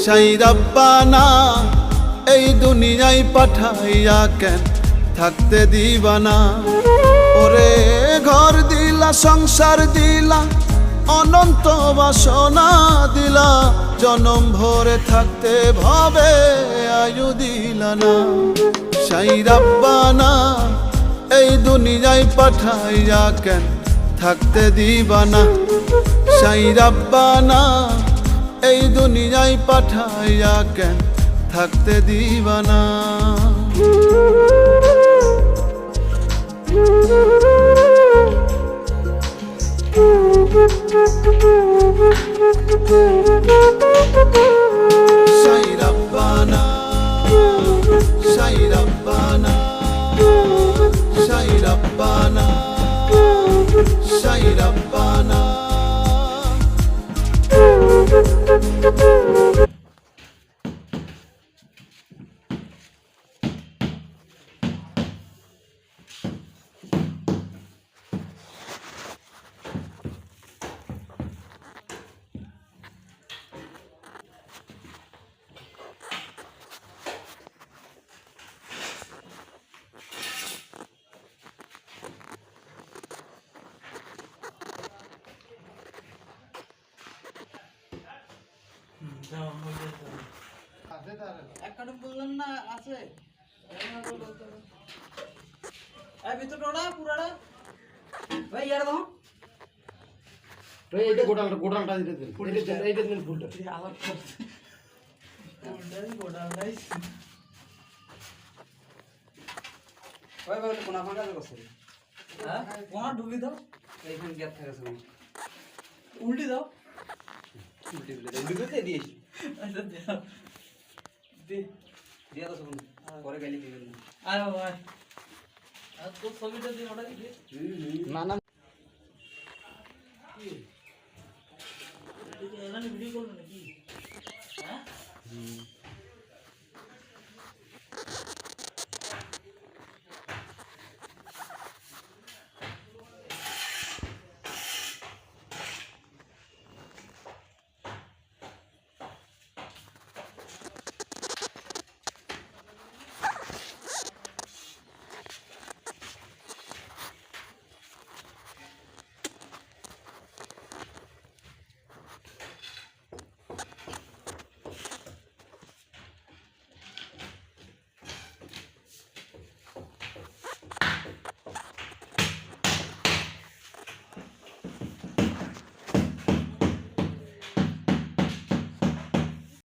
সাই রাব্বানা এই দুনিয়ায় পাঠাইয়া কেন থাকতে দিবানা। ওরে ঘর দিলা সংসার দিলা অনন্ত বাসনা দিলা, জনম ভরে থাকতে ভাবে আয়ু দিলা না। সাই রাব্বানা এই দুনিয়ায় পাঠাইয়া কেন থাকতে দিবানা। সাই রাব্বানা এই দুনিয়ায় পাঠাইয়া কেন থাকতে দিবানা। সাই রাব্বানা সাই রাব্বানা সাই রাব্বানা সাই রাব্বানা। বললেন না আছে ভিতরটা পুরাটা ভাই ইয়ার দাও এইটা গোটালটা দিতে দিন, এইটা দিন ফুলটা। আবার গোটাল ভাই ভাই কোনা ফাঁকা করছে হ্যাঁ কোনা ঢুকি দাও এইখানে গ্যাপ থাকে সব উল্টি দাও উল্টি করতে দিয়েছি আচ্ছা দাও দে দিয়া দাও সব পরে গালি দিবেন না আয় ভাই আর তো ছবিটা দিয়ে ওটা দিয়ে না না কি এটা ভিডিও করব নাকি